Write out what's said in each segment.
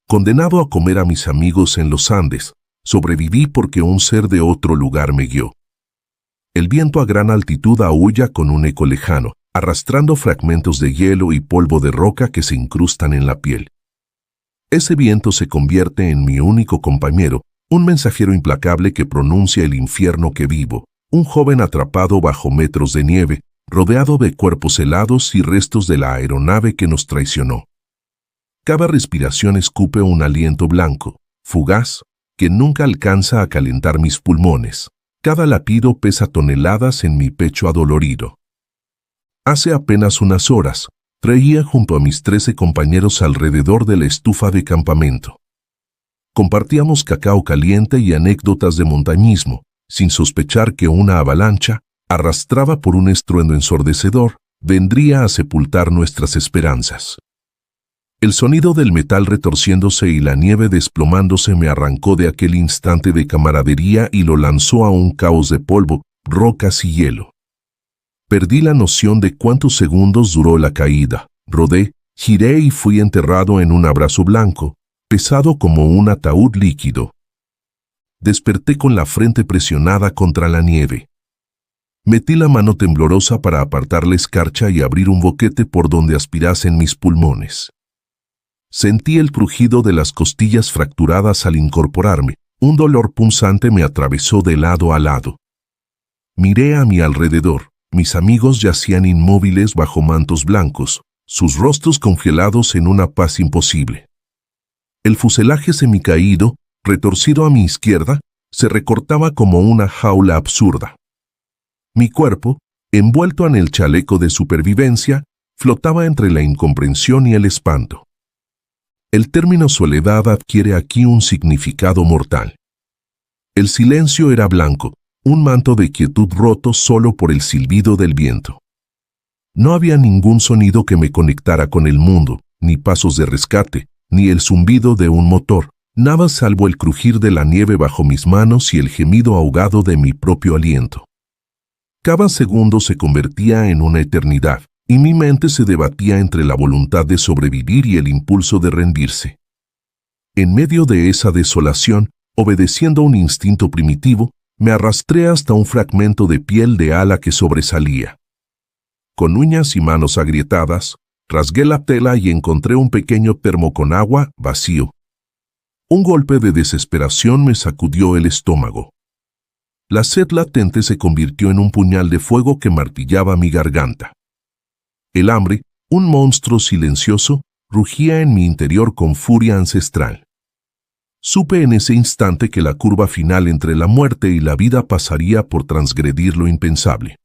Condenado a comer a mis amigos en los Andes, sobreviví porque un ser de otro lugar me guió. El viento a gran altitud aúlla con un eco lejano, arrastrando fragmentos de hielo y polvo de roca que se incrustan en la piel. Ese viento se convierte en mi único compañero, un mensajero implacable que pronuncia el infierno que vivo, un joven atrapado bajo metros de nieve, rodeado de cuerpos helados y restos de la aeronave que nos traicionó. Cada respiración escupe un aliento blanco, fugaz, que nunca alcanza a calentar mis pulmones. Cada latido pesa toneladas en mi pecho adolorido. Hace apenas unas horas, reía junto a mis 13 compañeros alrededor de la estufa de campamento. Compartíamos cacao caliente y anécdotas de montañismo, sin sospechar que una avalancha, arrastrada por un estruendo ensordecedor, vendría a sepultar nuestras esperanzas. El sonido del metal retorciéndose y la nieve desplomándose me arrancó de aquel instante de camaradería y lo lanzó a un caos de polvo, rocas y hielo. Perdí la noción de cuántos segundos duró la caída. Rodé, giré y fui enterrado en un abrazo blanco, pesado como un ataúd líquido. Desperté con la frente presionada contra la nieve. Metí la mano temblorosa para apartar la escarcha y abrir un boquete por donde aspirasen mis pulmones. Sentí el crujido de las costillas fracturadas al incorporarme. Un dolor punzante me atravesó de lado a lado. Miré a mi alrededor. Mis amigos yacían inmóviles bajo mantos blancos, sus rostros congelados en una paz imposible. El fuselaje semicaído, retorcido a mi izquierda, se recortaba como una jaula absurda. Mi cuerpo, envuelto en el chaleco de supervivencia, flotaba entre la incomprensión y el espanto. El término soledad adquiere aquí un significado mortal. El silencio era blanco, un manto de quietud roto solo por el silbido del viento. No había ningún sonido que me conectara con el mundo, ni pasos de rescate, ni el zumbido de un motor, nada salvo el crujir de la nieve bajo mis manos y el gemido ahogado de mi propio aliento. Cada segundo se convertía en una eternidad, y mi mente se debatía entre la voluntad de sobrevivir y el impulso de rendirse. En medio de esa desolación, obedeciendo a un instinto primitivo, me arrastré hasta un fragmento de piel de ala que sobresalía. Con uñas y manos agrietadas, rasgué la tela y encontré un pequeño termo con agua vacío. Un golpe de desesperación me sacudió el estómago. La sed latente se convirtió en un puñal de fuego que martillaba mi garganta. El hambre, un monstruo silencioso, rugía en mi interior con furia ancestral. Supe en ese instante que la curva final entre la muerte y la vida pasaría por transgredir lo impensable.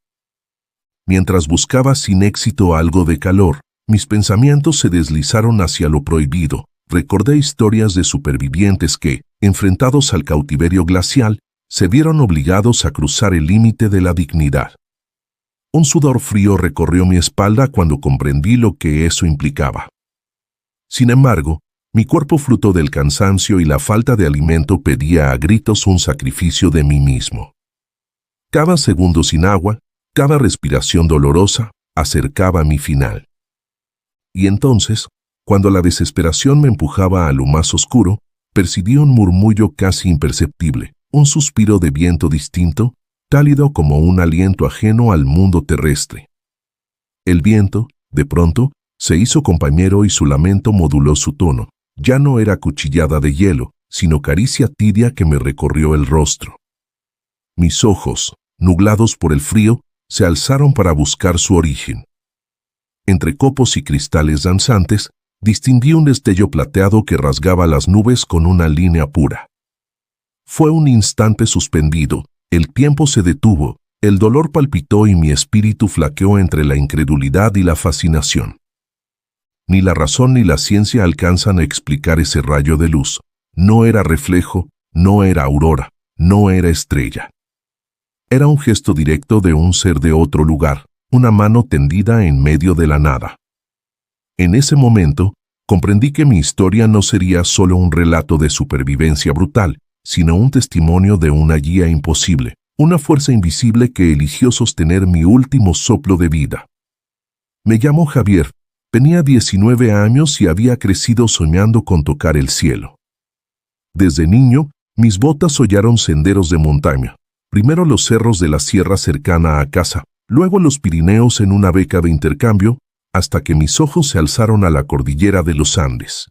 Mientras buscaba sin éxito algo de calor, mis pensamientos se deslizaron hacia lo prohibido. Recordé historias de supervivientes que, enfrentados al cautiverio glacial, se vieron obligados a cruzar el límite de la dignidad. Un sudor frío recorrió mi espalda cuando comprendí lo que eso implicaba. Sin embargo, mi cuerpo fruto del cansancio y la falta de alimento pedía a gritos un sacrificio de mí mismo. Cada segundo sin agua, cada respiración dolorosa, acercaba mi final. Y entonces, cuando la desesperación me empujaba a lo más oscuro, percibí un murmullo casi imperceptible, un suspiro de viento distinto, cálido como un aliento ajeno al mundo terrestre. El viento, de pronto, se hizo compañero y su lamento moduló su tono. Ya no era cuchillada de hielo, sino caricia tibia que me recorrió el rostro. Mis ojos, nublados por el frío, se alzaron para buscar su origen. Entre copos y cristales danzantes, distinguí un destello plateado que rasgaba las nubes con una línea pura. Fue un instante suspendido. El tiempo se detuvo, el dolor palpitó y mi espíritu flaqueó entre la incredulidad y la fascinación. Ni la razón ni la ciencia alcanzan a explicar ese rayo de luz. No era reflejo, no era aurora, no era estrella. Era un gesto directo de un ser de otro lugar, una mano tendida en medio de la nada. En ese momento, comprendí que mi historia no sería solo un relato de supervivencia brutal, sino un testimonio de una guía imposible, una fuerza invisible que eligió sostener mi último soplo de vida. Me llamo Javier, Tenía 19 años y había crecido soñando con tocar el cielo. Desde niño, mis botas hollaron senderos de montaña, primero los cerros de la sierra cercana a casa, luego los Pirineos en una beca de intercambio, hasta que mis ojos se alzaron a la cordillera de los Andes.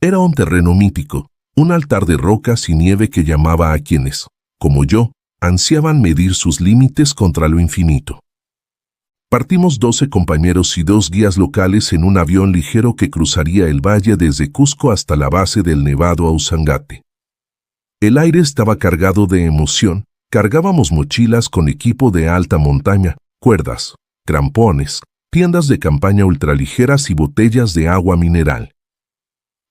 Era un terreno mítico, un altar de rocas y nieve que llamaba a quienes, como yo, ansiaban medir sus límites contra lo infinito. Partimos 12 compañeros y 2 guías locales en un avión ligero que cruzaría el valle desde Cusco hasta la base del Nevado Ausangate. El aire estaba cargado de emoción, cargábamos mochilas con equipo de alta montaña, cuerdas, crampones, tiendas de campaña ultraligeras y botellas de agua mineral.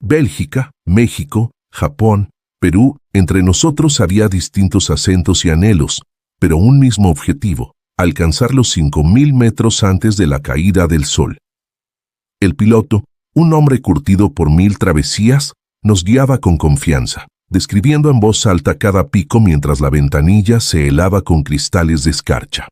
Bélgica, México, Japón, Perú, entre nosotros había distintos acentos y anhelos, pero un mismo objetivo: alcanzar los 5.000 metros antes de la caída del sol. El piloto, un hombre curtido por 1000 travesías, nos guiaba con confianza, describiendo en voz alta cada pico mientras la ventanilla se helaba con cristales de escarcha.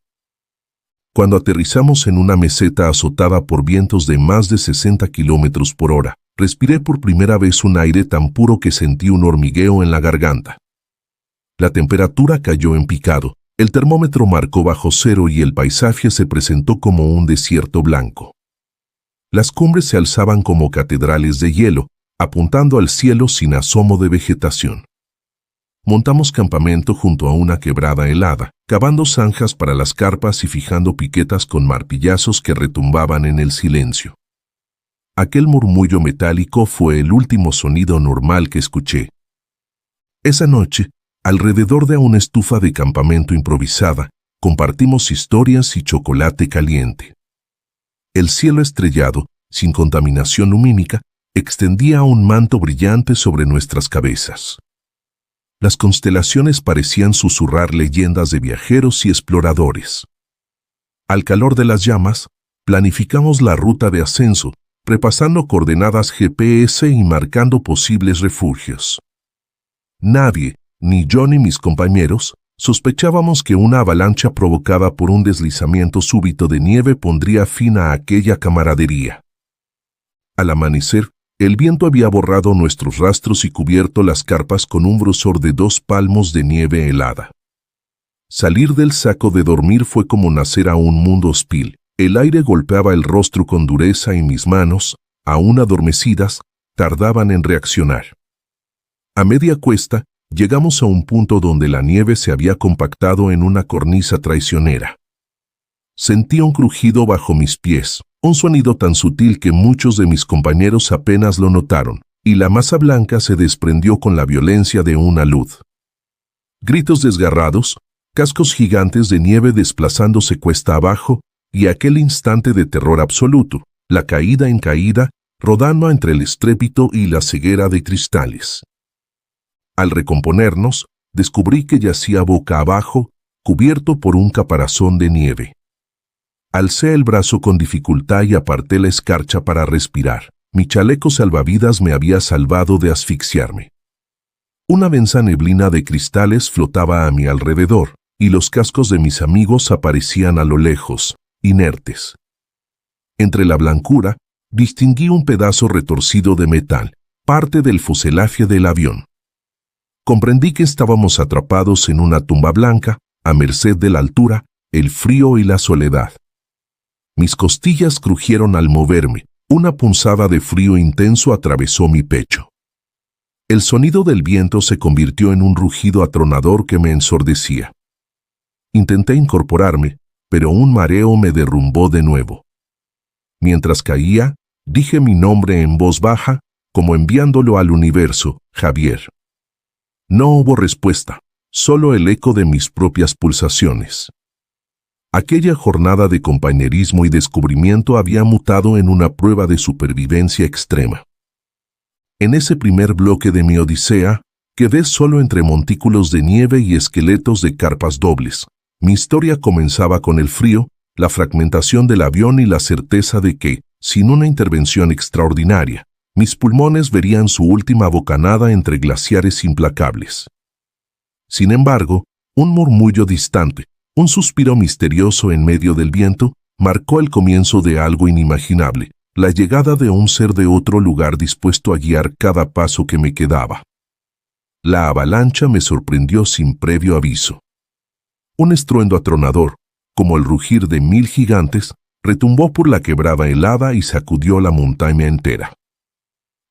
Cuando aterrizamos en una meseta azotada por vientos de más de 60 kilómetros por hora, respiré por primera vez un aire tan puro que sentí un hormigueo en la garganta. La temperatura cayó en picado. El termómetro marcó bajo cero y el paisaje se presentó como un desierto blanco. Las cumbres se alzaban como catedrales de hielo, apuntando al cielo sin asomo de vegetación. Montamos campamento junto a una quebrada helada, cavando zanjas para las carpas y fijando piquetas con martillazos que retumbaban en el silencio. Aquel murmullo metálico fue el último sonido normal que escuché. Esa noche, alrededor de una estufa de campamento improvisada, compartimos historias y chocolate caliente. El cielo estrellado, sin contaminación lumínica, extendía un manto brillante sobre nuestras cabezas. Las constelaciones parecían susurrar leyendas de viajeros y exploradores. Al calor de las llamas, planificamos la ruta de ascenso, repasando coordenadas GPS y marcando posibles refugios. Nadie, ni yo ni mis compañeros, sospechábamos que una avalancha provocada por un deslizamiento súbito de nieve pondría fin a aquella camaradería. Al amanecer, el viento había borrado nuestros rastros y cubierto las carpas con un grosor de 2 palmos de nieve helada. Salir del saco de dormir fue como nacer a un mundo hostil. El aire golpeaba el rostro con dureza y mis manos, aún adormecidas, tardaban en reaccionar. A media cuesta, llegamos a un punto donde la nieve se había compactado en una cornisa traicionera. Sentí un crujido bajo mis pies, un sonido tan sutil que muchos de mis compañeros apenas lo notaron, y la masa blanca se desprendió con la violencia de una luz. Gritos desgarrados, cascos gigantes de nieve desplazándose cuesta abajo, y aquel instante de terror absoluto, la caída en caída, rodando entre el estrépito y la ceguera de cristales. Al recomponernos, descubrí que yacía boca abajo, cubierto por un caparazón de nieve. Alcé el brazo con dificultad y aparté la escarcha para respirar. Mi chaleco salvavidas me había salvado de asfixiarme. Una densa neblina de cristales flotaba a mi alrededor, y los cascos de mis amigos aparecían a lo lejos, inertes. Entre la blancura, distinguí un pedazo retorcido de metal, parte del fuselaje del avión. Comprendí que estábamos atrapados en una tumba blanca, a merced de la altura, el frío y la soledad. Mis costillas crujieron al moverme, una punzada de frío intenso atravesó mi pecho. El sonido del viento se convirtió en un rugido atronador que me ensordecía. Intenté incorporarme, pero un mareo me derrumbó de nuevo. Mientras caía, dije mi nombre en voz baja, como enviándolo al universo: Javier. No hubo respuesta, solo el eco de mis propias pulsaciones. Aquella jornada de compañerismo y descubrimiento había mutado en una prueba de supervivencia extrema. En ese primer bloque de mi odisea, quedé solo entre montículos de nieve y esqueletos de carpas dobles. Mi historia comenzaba con el frío, la fragmentación del avión y la certeza de que, sin una intervención extraordinaria, mis pulmones verían su última bocanada entre glaciares implacables. Sin embargo, un murmullo distante, un suspiro misterioso en medio del viento, marcó el comienzo de algo inimaginable, la llegada de un ser de otro lugar dispuesto a guiar cada paso que me quedaba. La avalancha me sorprendió sin previo aviso. Un estruendo atronador, como el rugir de 1000 gigantes, retumbó por la quebrada helada y sacudió la montaña entera.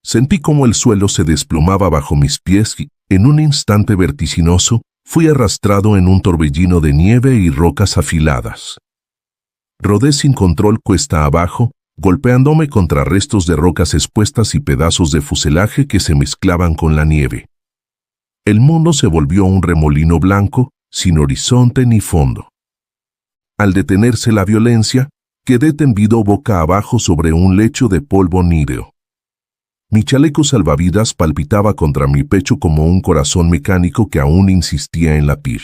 Sentí como el suelo se desplomaba bajo mis pies y, en un instante vertiginoso, fui arrastrado en un torbellino de nieve y rocas afiladas. Rodé sin control cuesta abajo, golpeándome contra restos de rocas expuestas y pedazos de fuselaje que se mezclaban con la nieve. El mundo se volvió un remolino blanco, sin horizonte ni fondo. Al detenerse la violencia, quedé tendido boca abajo sobre un lecho de polvo níreo. Mi chaleco salvavidas palpitaba contra mi pecho como un corazón mecánico que aún insistía en latir.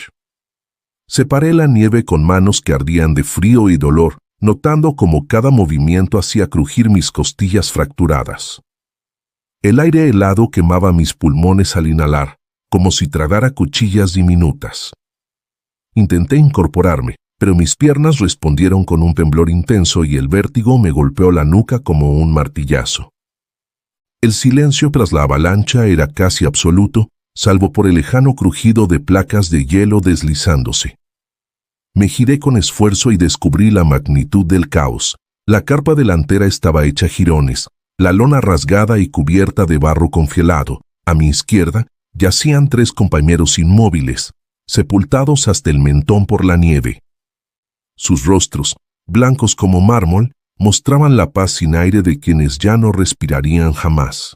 Separé la nieve con manos que ardían de frío y dolor, notando cómo cada movimiento hacía crujir mis costillas fracturadas. El aire helado quemaba mis pulmones al inhalar, como si tragara cuchillas diminutas. Intenté incorporarme, pero mis piernas respondieron con un temblor intenso y el vértigo me golpeó la nuca como un martillazo. El silencio tras la avalancha era casi absoluto, salvo por el lejano crujido de placas de hielo deslizándose. Me giré con esfuerzo y descubrí la magnitud del caos. La carpa delantera estaba hecha jirones, la lona rasgada y cubierta de barro congelado. A mi izquierda yacían 3 compañeros inmóviles, sepultados hasta el mentón por la nieve. Sus rostros, blancos como mármol, mostraban la paz sin aire de quienes ya no respirarían jamás.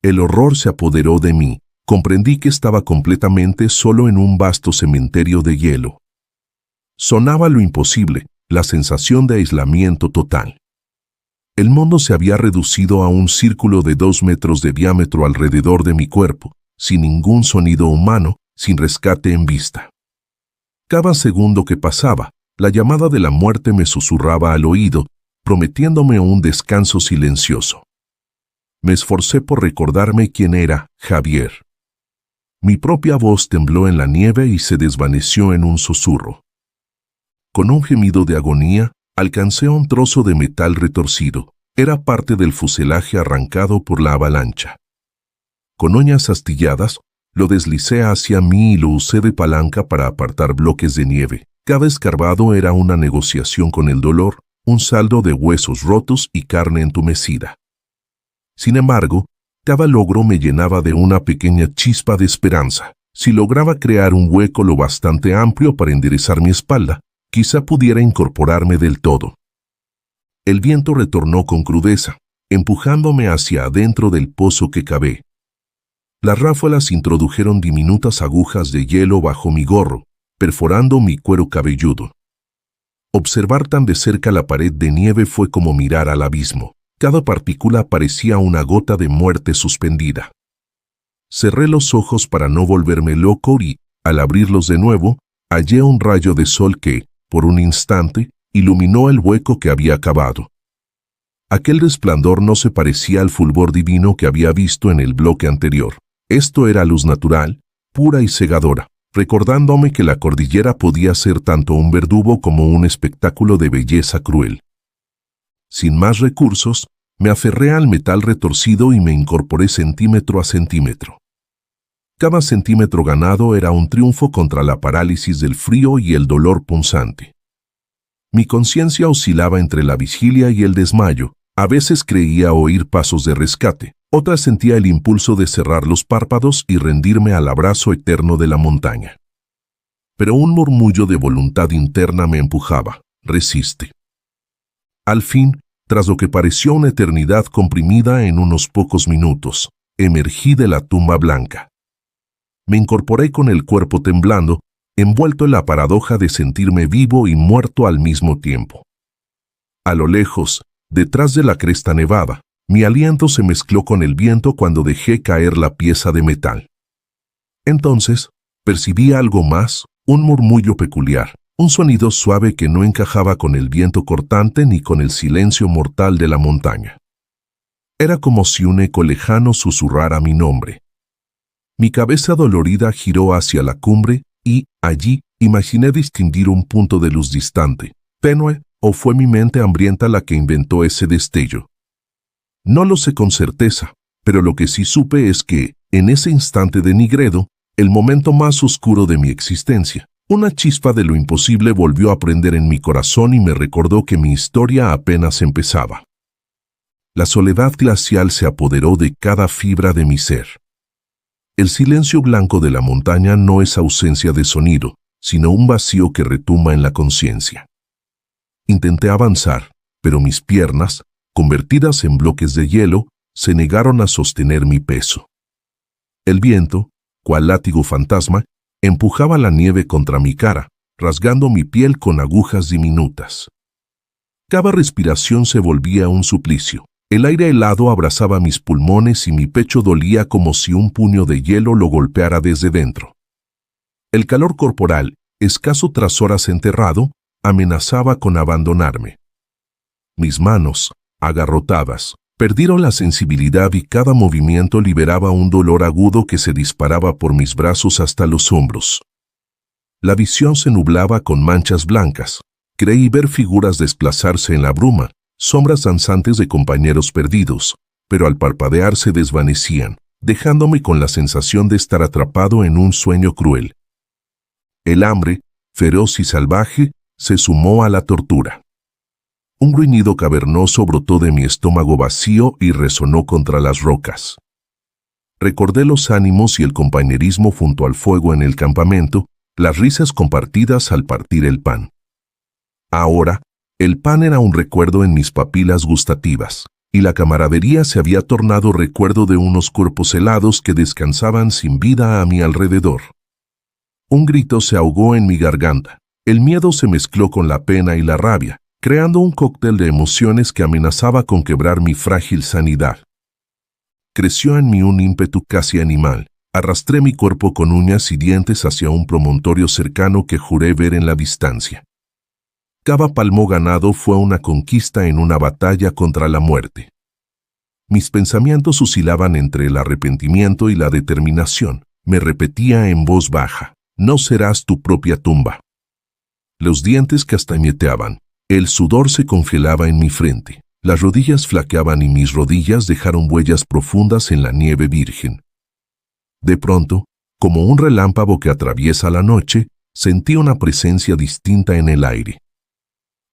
El horror se apoderó de mí. Comprendí que estaba completamente solo en un vasto cementerio de hielo. Sonaba lo imposible, la sensación de aislamiento total. El mundo se había reducido a un círculo de 2 metros de diámetro alrededor de mi cuerpo, sin ningún sonido humano, sin rescate en vista. Cada segundo que pasaba, la llamada de la muerte me susurraba al oído, prometiéndome un descanso silencioso. Me esforcé por recordarme quién era Javier. Mi propia voz tembló en la nieve y se desvaneció en un susurro. Con un gemido de agonía, alcancé un trozo de metal retorcido. Era parte del fuselaje arrancado por la avalancha. Con uñas astilladas, lo deslicé hacia mí y lo usé de palanca para apartar bloques de nieve. Cada escarbado era una negociación con el dolor, un saldo de huesos rotos y carne entumecida. Sin embargo, cada logro me llenaba de una pequeña chispa de esperanza. Si lograba crear un hueco lo bastante amplio para enderezar mi espalda, quizá pudiera incorporarme del todo. El viento retornó con crudeza, empujándome hacia adentro del pozo que cavé. Las ráfagas introdujeron diminutas agujas de hielo bajo mi gorro, perforando mi cuero cabelludo. Observar tan de cerca la pared de nieve fue como mirar al abismo. Cada partícula parecía una gota de muerte suspendida. Cerré los ojos para no volverme loco y, al abrirlos de nuevo, hallé un rayo de sol que, por un instante, iluminó el hueco que había cavado. Aquel resplandor no se parecía al fulgor divino que había visto en el bloque anterior. Esto era luz natural, pura y cegadora, recordándome que la cordillera podía ser tanto un verdugo como un espectáculo de belleza cruel. Sin más recursos, me aferré al metal retorcido y me incorporé centímetro a centímetro. Cada centímetro ganado era un triunfo contra la parálisis del frío y el dolor punzante. Mi conciencia oscilaba entre la vigilia y el desmayo. A veces creía oír pasos de rescate, otras sentía el impulso de cerrar los párpados y rendirme al abrazo eterno de la montaña. Pero un murmullo de voluntad interna me empujaba. Resiste. Al fin, tras lo que pareció una eternidad comprimida en unos pocos minutos, emergí de la tumba blanca. Me incorporé con el cuerpo temblando, envuelto en la paradoja de sentirme vivo y muerto al mismo tiempo. A lo lejos, detrás de la cresta nevada, mi aliento se mezcló con el viento cuando dejé caer la pieza de metal. Entonces, percibí algo más, un murmullo peculiar, un sonido suave que no encajaba con el viento cortante ni con el silencio mortal de la montaña. Era como si un eco lejano susurrara mi nombre. Mi cabeza dolorida giró hacia la cumbre y, allí, imaginé distinguir un punto de luz distante, tenue, ¿O fue mi mente hambrienta la que inventó ese destello? No lo sé con certeza, pero lo que sí supe es que, en ese instante de Nigredo, el momento más oscuro de mi existencia, una chispa de lo imposible volvió a prender en mi corazón y me recordó que mi historia apenas empezaba. La soledad glacial se apoderó de cada fibra de mi ser. El silencio blanco de la montaña no es ausencia de sonido, sino un vacío que retumba en la conciencia. Intenté avanzar, pero mis piernas, convertidas en bloques de hielo, se negaron a sostener mi peso. El viento, cual látigo fantasma, empujaba la nieve contra mi cara, rasgando mi piel con agujas diminutas. Cada respiración se volvía un suplicio. El aire helado abrazaba mis pulmones y mi pecho dolía como si un puño de hielo lo golpeara desde dentro. El calor corporal, escaso tras horas enterrado, amenazaba con abandonarme. Mis manos, agarrotadas, perdieron la sensibilidad y cada movimiento liberaba un dolor agudo que se disparaba por mis brazos hasta los hombros. La visión se nublaba con manchas blancas. Creí ver figuras desplazarse en la bruma, sombras danzantes de compañeros perdidos, pero al parpadear se desvanecían, dejándome con la sensación de estar atrapado en un sueño cruel. El hambre, feroz y salvaje, se sumó a la tortura. Un gruñido cavernoso brotó de mi estómago vacío y resonó contra las rocas. Recordé los ánimos y el compañerismo junto al fuego en el campamento, las risas compartidas al partir el pan. Ahora, el pan era un recuerdo en mis papilas gustativas, y la camaradería se había tornado recuerdo de unos cuerpos helados que descansaban sin vida a mi alrededor. Un grito se ahogó en mi garganta. El miedo se mezcló con la pena y la rabia, creando un cóctel de emociones que amenazaba con quebrar mi frágil sanidad. Creció en mí un ímpetu casi animal. Arrastré mi cuerpo con uñas y dientes hacia un promontorio cercano que juré ver en la distancia. Cada palmo ganado fue una conquista en una batalla contra la muerte. Mis pensamientos oscilaban entre el arrepentimiento y la determinación. Me repetía en voz baja: no serás tu propia tumba. Los dientes castañeteaban. El sudor se congelaba en mi frente. Las rodillas flaqueaban y mis rodillas dejaron huellas profundas en la nieve virgen. De pronto, como un relámpago que atraviesa la noche, sentí una presencia distinta en el aire.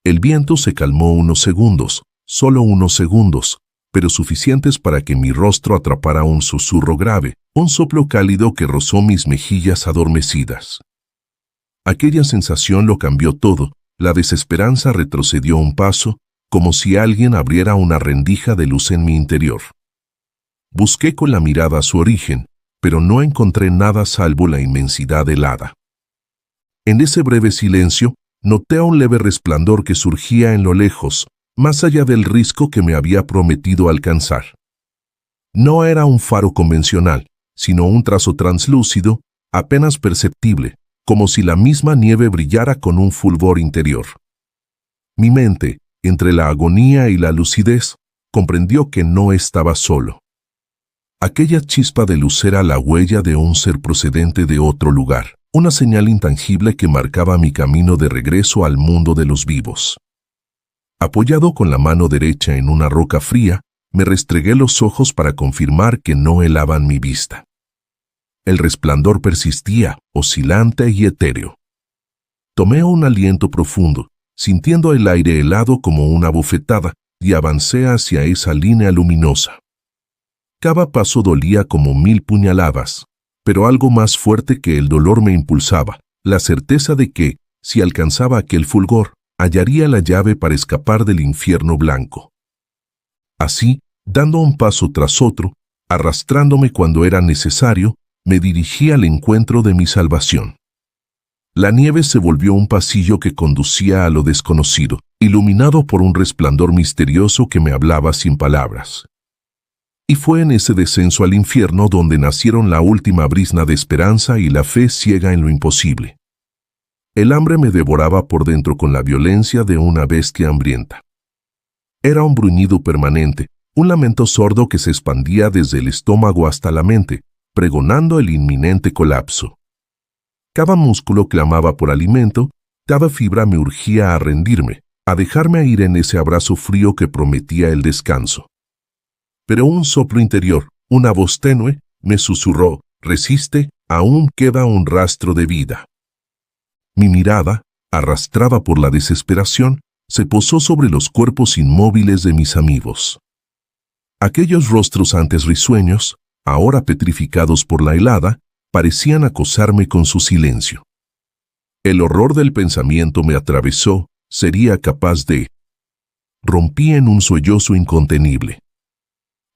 El viento se calmó unos segundos, solo unos segundos, pero suficientes para que mi rostro atrapara un susurro grave, un soplo cálido que rozó mis mejillas adormecidas. Aquella sensación lo cambió todo. La desesperanza retrocedió un paso, como si alguien abriera una rendija de luz en mi interior. Busqué con la mirada su origen, pero no encontré nada salvo la inmensidad helada. En ese breve silencio, noté un leve resplandor que surgía en lo lejos, más allá del risco que me había prometido alcanzar. No era un faro convencional, sino un trazo translúcido, apenas perceptible, como si la misma nieve brillara con un fulgor interior. Mi mente, entre la agonía y la lucidez, comprendió que no estaba solo. Aquella chispa de luz era la huella de un ser procedente de otro lugar, una señal intangible que marcaba mi camino de regreso al mundo de los vivos. Apoyado con la mano derecha en una roca fría, me restregué los ojos para confirmar que no helaban mi vista. El resplandor persistía, oscilante y etéreo. Tomé un aliento profundo, sintiendo el aire helado como una bofetada, y avancé hacia esa línea luminosa. Cada paso dolía como 1000 puñaladas, pero algo más fuerte que el dolor me impulsaba, la certeza de que, si alcanzaba aquel fulgor, hallaría la llave para escapar del infierno blanco. Así, dando un paso tras otro, arrastrándome cuando era necesario, me dirigí al encuentro de mi salvación. La nieve se volvió un pasillo que conducía a lo desconocido, iluminado por un resplandor misterioso que me hablaba sin palabras. Y fue en ese descenso al infierno donde nacieron la última brizna de esperanza y la fe ciega en lo imposible. El hambre me devoraba por dentro con la violencia de una bestia hambrienta. Era un bruñido permanente, un lamento sordo que se expandía desde el estómago hasta la mente, pregonando el inminente colapso. Cada músculo clamaba por alimento, cada fibra me urgía a rendirme, a dejarme ir en ese abrazo frío que prometía el descanso. Pero un soplo interior, una voz tenue, me susurró: resiste, aún queda un rastro de vida. Mi mirada, arrastrada por la desesperación, se posó sobre los cuerpos inmóviles de mis amigos. Aquellos rostros antes risueños, ahora petrificados por la helada, parecían acosarme con su silencio. El horror del pensamiento me atravesó: sería capaz de... Rompí en un sollozo incontenible.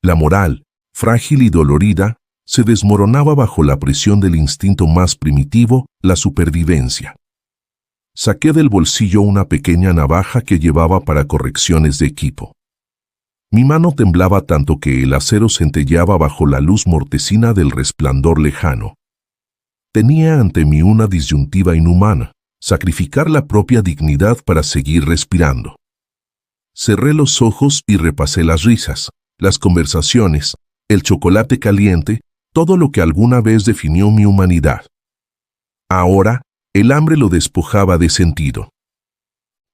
La moral, frágil y dolorida, se desmoronaba bajo la presión del instinto más primitivo, la supervivencia. Saqué del bolsillo una pequeña navaja que llevaba para correcciones de equipo. Mi mano temblaba tanto que el acero centelleaba bajo la luz mortecina del resplandor lejano. Tenía ante mí una disyuntiva inhumana: sacrificar la propia dignidad para seguir respirando. Cerré los ojos y repasé las risas, las conversaciones, el chocolate caliente, todo lo que alguna vez definió mi humanidad. Ahora, el hambre lo despojaba de sentido.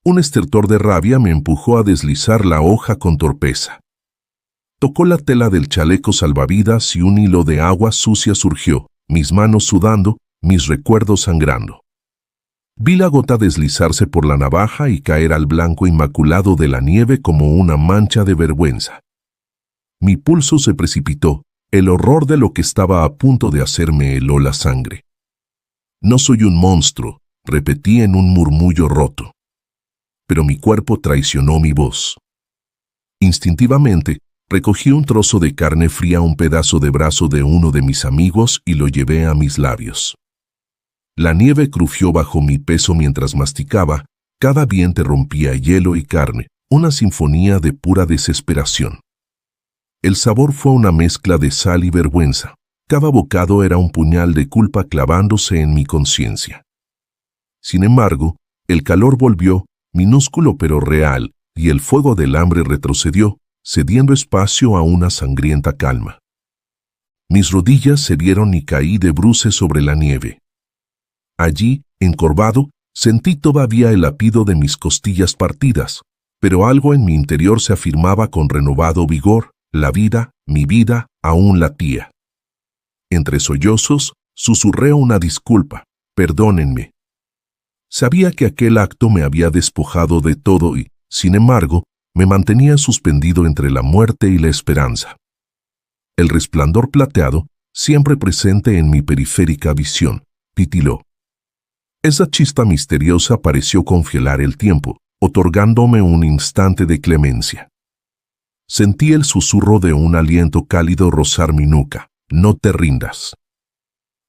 Un estertor de rabia me empujó a deslizar la hoja con torpeza. Tocó la tela del chaleco salvavidas y un hilo de agua sucia surgió, mis manos sudando, mis recuerdos sangrando. Vi la gota deslizarse por la navaja y caer al blanco inmaculado de la nieve como una mancha de vergüenza. Mi pulso se precipitó, el horror de lo que estaba a punto de hacerme heló la sangre. No soy un monstruo, repetí en un murmullo roto. Pero mi cuerpo traicionó mi voz. Instintivamente, recogí un trozo de carne fría, un pedazo de brazo de uno de mis amigos y lo llevé a mis labios. La nieve crujió bajo mi peso mientras masticaba, cada diente rompía hielo y carne, una sinfonía de pura desesperación. El sabor fue una mezcla de sal y vergüenza. Cada bocado era un puñal de culpa clavándose en mi conciencia. Sin embargo, el calor volvió, minúsculo pero real, y el fuego del hambre retrocedió, cediendo espacio a una sangrienta calma. Mis rodillas se dieron y caí de bruces sobre la nieve. Allí, encorvado, sentí todavía el latido de mis costillas partidas, pero algo en mi interior se afirmaba con renovado vigor: la vida, mi vida, aún latía. Entre sollozos, susurré una disculpa: perdónenme. Sabía que aquel acto me había despojado de todo y, sin embargo, me mantenía suspendido entre la muerte y la esperanza. El resplandor plateado, siempre presente en mi periférica visión, titiló. Esa chispa misteriosa pareció congelar el tiempo, otorgándome un instante de clemencia. Sentí el susurro de un aliento cálido rozar mi nuca: no te rindas.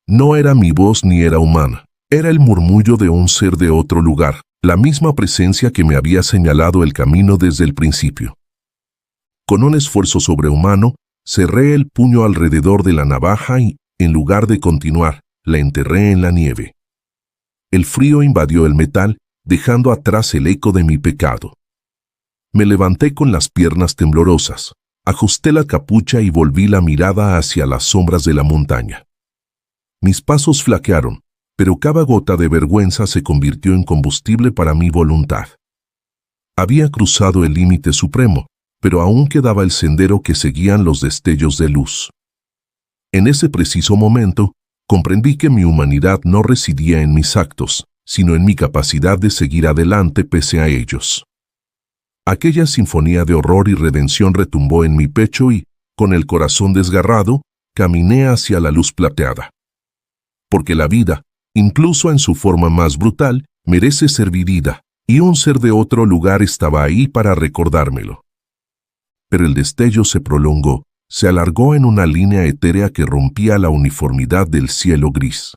No era mi voz ni era humana, era el murmullo de un ser de otro lugar, la misma presencia que me había señalado el camino desde el principio. Con un esfuerzo sobrehumano, cerré el puño alrededor de la navaja y, en lugar de continuar, la enterré en la nieve. El frío invadió el metal, dejando atrás el eco de mi pecado. Me levanté con las piernas temblorosas, ajusté la capucha y volví la mirada hacia las sombras de la montaña. Mis pasos flaquearon, pero cada gota de vergüenza se convirtió en combustible para mi voluntad. Había cruzado el límite supremo, pero aún quedaba el sendero que seguían los destellos de luz. En ese preciso momento, comprendí que mi humanidad no residía en mis actos, sino en mi capacidad de seguir adelante pese a ellos. Aquella sinfonía de horror y redención retumbó en mi pecho y, con el corazón desgarrado, caminé hacia la luz plateada. Porque la vida, incluso en su forma más brutal, merece ser vivida, y un ser de otro lugar estaba ahí para recordármelo. Pero el destello se prolongó, se alargó en una línea etérea que rompía la uniformidad del cielo gris.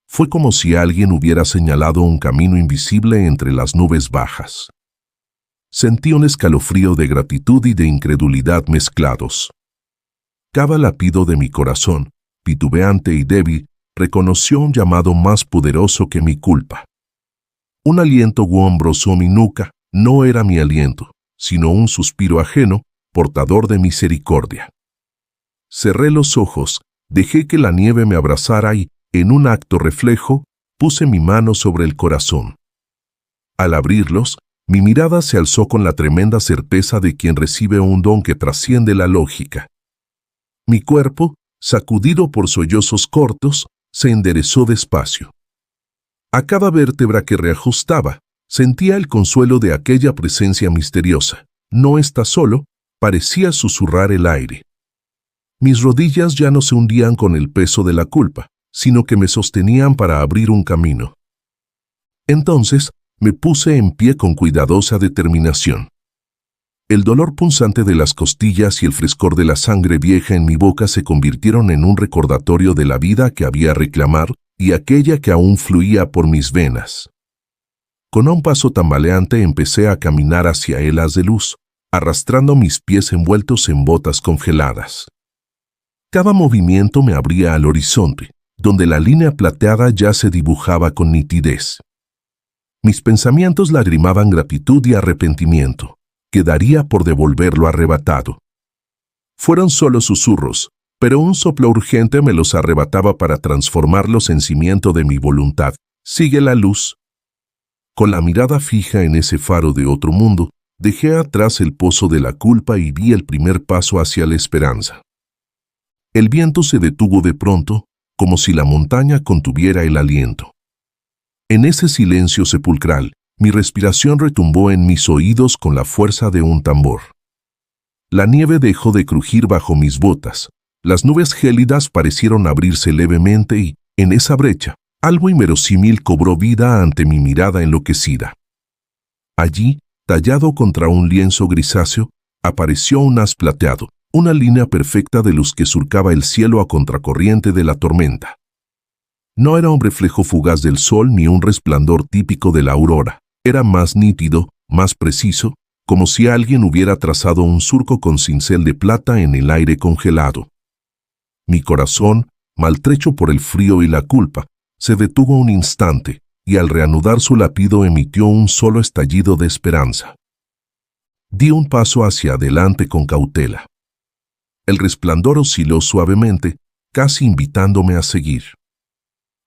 Fue como si alguien hubiera señalado un camino invisible entre las nubes bajas. Sentí un escalofrío de gratitud y de incredulidad mezclados. Cada latido de mi corazón, titubeante y débil, reconoció un llamado más poderoso que mi culpa. Un aliento guón rozó mi nuca, no era mi aliento, sino un suspiro ajeno, portador de misericordia. Cerré los ojos, dejé que la nieve me abrazara y, en un acto reflejo, puse mi mano sobre el corazón. Al abrirlos, Mi mirada se alzó con la tremenda certeza de quien recibe un don que trasciende la lógica. Mi cuerpo, sacudido por sollozos cortos, se enderezó despacio. A cada vértebra que reajustaba, sentía el consuelo de aquella presencia misteriosa. No está solo, parecía susurrar el aire. Mis rodillas ya no se hundían con el peso de la culpa, sino que me sostenían para abrir un camino. Entonces, me puse en pie con cuidadosa determinación. El dolor punzante de las costillas y el frescor de la sangre vieja en mi boca se convirtieron en un recordatorio de la vida que había reclamar y aquella que aún fluía por mis venas. Con un paso tambaleante empecé a caminar hacia el haz de luz, arrastrando mis pies envueltos en botas congeladas. Cada movimiento me abría al horizonte, donde la línea plateada ya se dibujaba con nitidez. Mis pensamientos lagrimaban gratitud y arrepentimiento, que daría por devolverlo arrebatado. Fueron solo susurros, pero un soplo urgente me los arrebataba para transformarlos en cimiento de mi voluntad. Sigue la luz. Con la mirada fija en ese faro de otro mundo, dejé atrás el pozo de la culpa y di el primer paso hacia la esperanza. El viento se detuvo de pronto, como si la montaña contuviera el aliento. En ese silencio sepulcral, mi respiración retumbó en mis oídos con la fuerza de un tambor. La nieve dejó de crujir bajo mis botas, las nubes gélidas parecieron abrirse levemente y, en esa brecha, algo inverosímil cobró vida ante mi mirada enloquecida. Allí, tallado contra un lienzo grisáceo, apareció un haz plateado, una línea perfecta de luz que surcaba el cielo a contracorriente de la tormenta. No era un reflejo fugaz del sol ni un resplandor típico de la aurora. Era más nítido, más preciso, como si alguien hubiera trazado un surco con cincel de plata en el aire congelado. Mi corazón, maltrecho por el frío y la culpa, se detuvo un instante, y al reanudar su latido emitió un solo estallido de esperanza. Di un paso hacia adelante con cautela. El resplandor osciló suavemente, casi invitándome a seguir.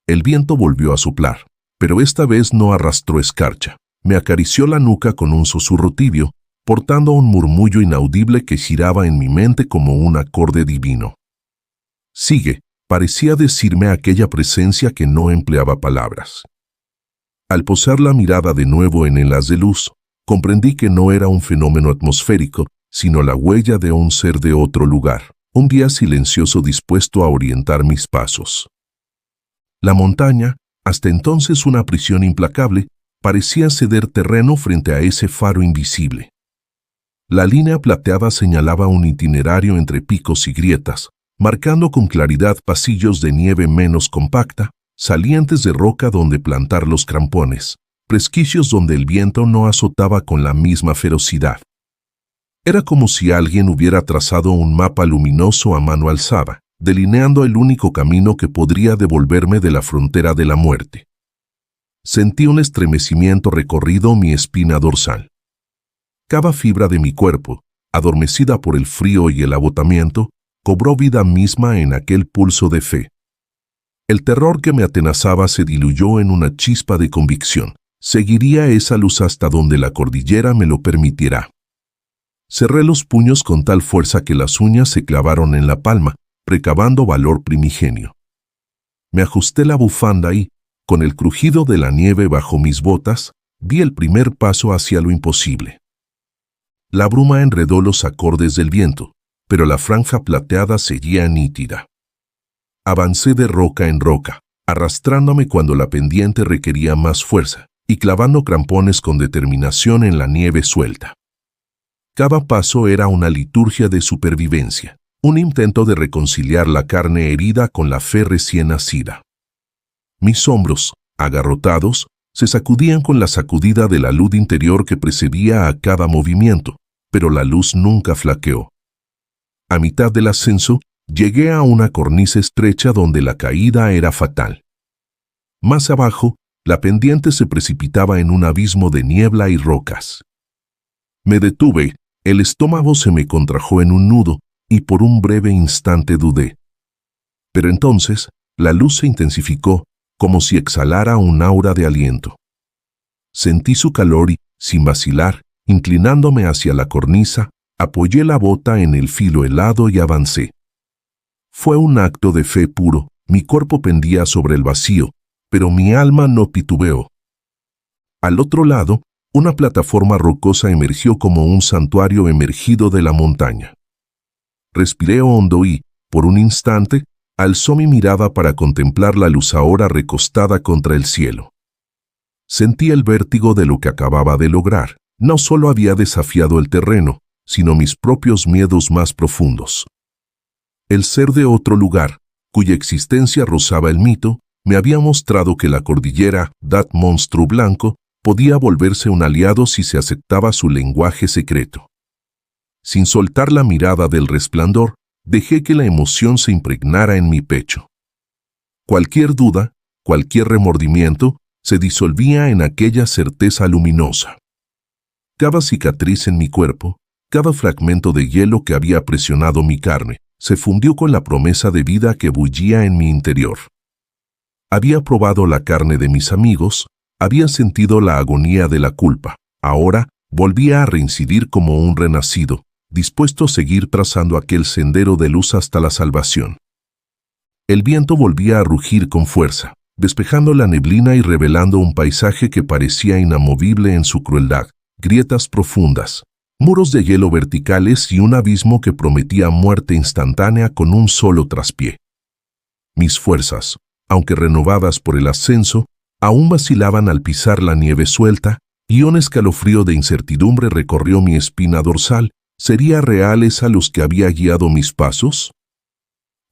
El viento volvió a soplar, pero esta vez no arrastró escarcha. Me acarició la nuca con un susurro tibio, portando un murmullo inaudible que giraba en mi mente como un acorde divino. Sigue, parecía decirme aquella presencia que no empleaba palabras. Al posar la mirada de nuevo en el haz de luz, comprendí que no era un fenómeno atmosférico, sino la huella de un ser de otro lugar, un guía silencioso dispuesto a orientar mis pasos. La montaña, hasta entonces una prisión implacable, parecía ceder terreno frente a ese faro invisible. La línea plateada señalaba un itinerario entre picos y grietas, marcando con claridad pasillos de nieve menos compacta, salientes de roca donde plantar los crampones, resquicios donde el viento no azotaba con la misma ferocidad. Era como si alguien hubiera trazado un mapa luminoso a mano alzada, delineando el único camino que podría devolverme de la frontera de la muerte. Sentí un estremecimiento recorrido mi espina dorsal. Cada fibra de mi cuerpo, adormecida por el frío y el agotamiento, cobró vida misma en aquel pulso de fe. El terror que me atenazaba se diluyó en una chispa de convicción. Seguiría esa luz hasta donde la cordillera me lo permitiera. Cerré los puños con tal fuerza que las uñas se clavaron en la palma, recabando valor primigenio. Me ajusté la bufanda y, con el crujido de la nieve bajo mis botas, di el primer paso hacia lo imposible. La bruma enredó los acordes del viento, pero la franja plateada seguía nítida. Avancé de roca en roca, arrastrándome cuando la pendiente requería más fuerza, y clavando crampones con determinación en la nieve suelta. Cada paso era una liturgia de supervivencia, un intento de reconciliar la carne herida con la fe recién nacida. Mis hombros, agarrotados, se sacudían con la sacudida de la luz interior que precedía a cada movimiento, pero la luz nunca flaqueó. A mitad del ascenso, llegué a una cornisa estrecha donde la caída era fatal. Más abajo, la pendiente se precipitaba en un abismo de niebla y rocas. Me detuve, el estómago se me contrajo en un nudo, y por un breve instante dudé. Pero entonces, la luz se intensificó, como si exhalara un aura de aliento. Sentí su calor y, Sin vacilar, inclinándome hacia la cornisa, apoyé la bota en el filo helado y avancé. Fue un acto de fe puro, mi cuerpo pendía sobre el vacío, pero mi alma no titubeó. Al otro lado, una plataforma rocosa emergió como un santuario emergido de la montaña. Respiré hondo y, por un instante, alzó mi mirada para contemplar la luz ahora recostada contra el cielo. Sentí el vértigo de lo que acababa de lograr. No solo había desafiado el terreno, sino mis propios miedos más profundos. El ser de otro lugar, cuya existencia rozaba el mito, me había mostrado que la cordillera, dat monstruo blanco, podía volverse un aliado si se aceptaba su lenguaje secreto. Sin soltar la mirada del resplandor, dejé que la emoción se impregnara en mi pecho. Cualquier duda, cualquier remordimiento, se disolvía en aquella certeza luminosa. Cada cicatriz en mi cuerpo, cada fragmento de hielo que había presionado mi carne, se fundió con la promesa de vida que bullía en mi interior. Había probado la carne de mis amigos, había sentido la agonía de la culpa. Ahora volvía a reincidir como un renacido, dispuesto a seguir trazando aquel sendero de luz hasta la salvación. El viento volvía a rugir con fuerza, despejando la neblina y revelando un paisaje que parecía inamovible en su crueldad, grietas profundas, muros de hielo verticales y un abismo que prometía muerte instantánea con un solo traspié. Mis fuerzas, aunque renovadas por el ascenso, aún vacilaban al pisar la nieve suelta, y un escalofrío de incertidumbre recorrió mi espina dorsal. ¿Sería real esa luz que había guiado mis pasos?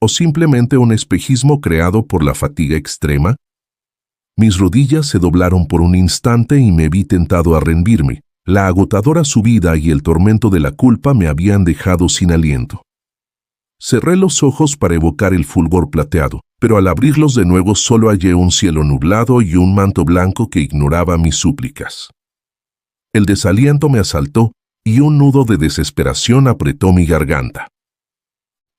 ¿O simplemente un espejismo creado por la fatiga extrema? Mis rodillas se doblaron por un instante y me vi tentado a rendirme. La agotadora subida y el tormento de la culpa me habían dejado sin aliento. Cerré los ojos para evocar el fulgor plateado, pero al abrirlos de nuevo solo hallé un cielo nublado y un manto blanco que ignoraba mis súplicas. El desaliento me asaltó y un nudo de desesperación apretó mi garganta.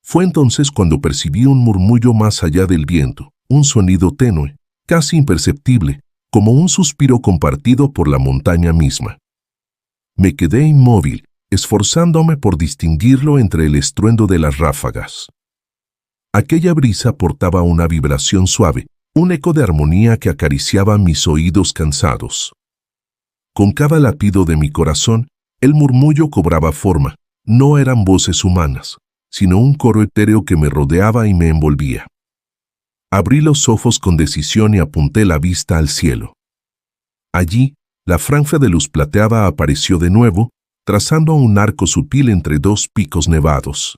Fue entonces cuando percibí un murmullo más allá del viento, un sonido tenue, casi imperceptible, como un suspiro compartido por la montaña misma. Me quedé inmóvil, esforzándome por distinguirlo entre el estruendo de las ráfagas. Aquella brisa portaba una vibración suave, un eco de armonía que acariciaba mis oídos cansados. Con cada latido de mi corazón, el murmullo cobraba forma. No eran voces humanas, sino un coro etéreo que me rodeaba y me envolvía. Abrí los ojos con decisión y apunté la vista al cielo. Allí, la franja de luz plateada apareció de nuevo, trazando un arco sutil entre dos picos nevados.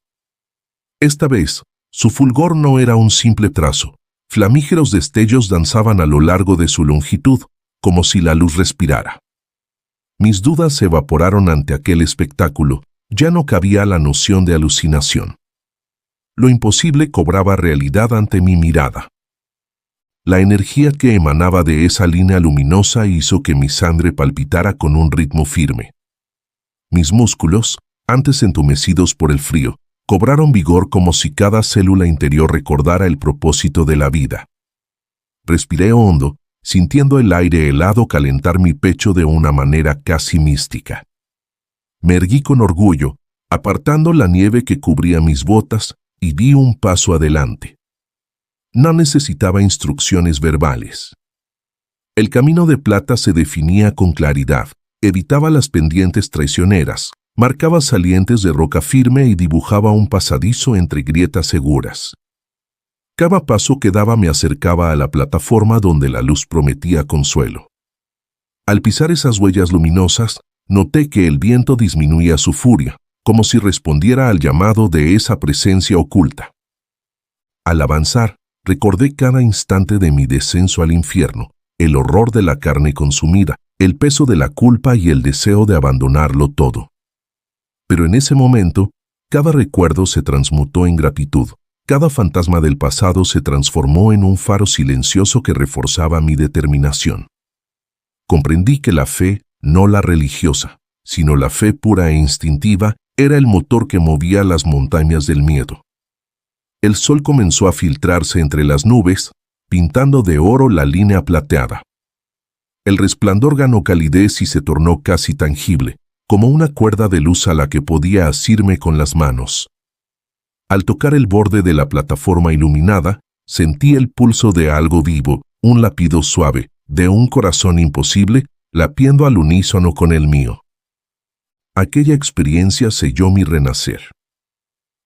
Esta vez, su fulgor no era un simple trazo. Flamígeros destellos danzaban a lo largo de su longitud, como si la luz respirara. Mis dudas se evaporaron ante aquel espectáculo. Ya no cabía la noción de alucinación. Lo imposible cobraba realidad ante mi mirada. La energía que emanaba de esa línea luminosa hizo que mi sangre palpitara con un ritmo firme. Mis músculos, antes entumecidos por el frío, cobraron vigor como si cada célula interior recordara el propósito de la vida. Respiré hondo, sintiendo el aire helado calentar mi pecho de una manera casi mística. Me erguí con orgullo, apartando la nieve que cubría mis botas, y di un paso adelante. No necesitaba instrucciones verbales. El camino de plata se definía con claridad, evitaba las pendientes traicioneras, marcaba salientes de roca firme y dibujaba un pasadizo entre grietas seguras. Cada paso que daba me acercaba a la plataforma donde la luz prometía consuelo. Al pisar esas huellas luminosas, noté que el viento disminuía su furia, como si respondiera al llamado de esa presencia oculta. Al avanzar, recordé cada instante de mi descenso al infierno, el horror de la carne consumida, el peso de la culpa y el deseo de abandonarlo todo. Pero en ese momento, cada recuerdo se transmutó en gratitud, cada fantasma del pasado se transformó en un faro silencioso que reforzaba mi determinación. Comprendí que la fe, no la religiosa, sino la fe pura e instintiva, era el motor que movía las montañas del miedo. El sol comenzó a filtrarse entre las nubes, pintando de oro la línea plateada. El resplandor ganó calidez y se tornó casi tangible, como una cuerda de luz a la que podía asirme con las manos. Al tocar el borde de la plataforma iluminada, sentí el pulso de algo vivo, un latido suave, de un corazón imposible, latiendo al unísono con el mío. Aquella experiencia selló mi renacer.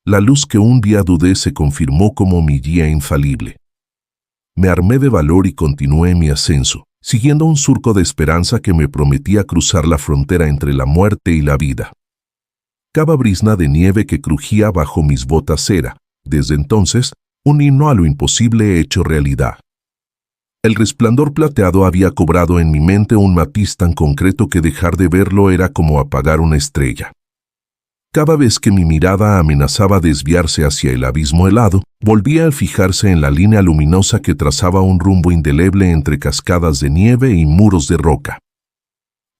La luz que un día dudé se confirmó como mi guía infalible. Me armé de valor y continué mi ascenso, siguiendo un surco de esperanza que me prometía cruzar la frontera entre la muerte y la vida. Cada brisna de nieve que crujía bajo mis botas era, desde entonces, un himno a lo imposible hecho realidad. El resplandor plateado había cobrado en mi mente un matiz tan concreto que dejar de verlo era como apagar una estrella. Cada vez que mi mirada amenazaba desviarse hacia el abismo helado, volvía a fijarse en la línea luminosa que trazaba un rumbo indeleble entre cascadas de nieve y muros de roca.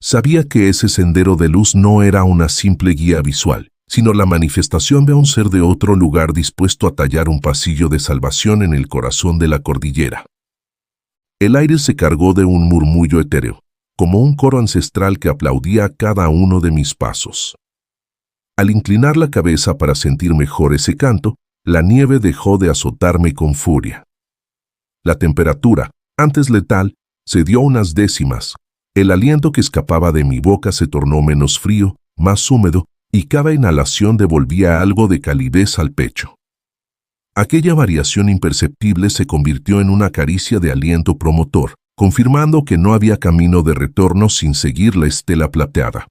Sabía que ese sendero de luz no era una simple guía visual, sino la manifestación de un ser de otro lugar dispuesto a tallar un pasillo de salvación en el corazón de la cordillera. El aire se cargó de un murmullo etéreo, como un coro ancestral que aplaudía cada uno de mis pasos. Al inclinar la cabeza para sentir mejor ese canto, la nieve dejó de azotarme con furia. La temperatura, antes letal, se dio unas décimas. El aliento que escapaba de mi boca se tornó menos frío, más húmedo, y cada inhalación devolvía algo de calidez al pecho. Aquella variación imperceptible se convirtió en una caricia de aliento promotor, confirmando que no había camino de retorno sin seguir la estela plateada.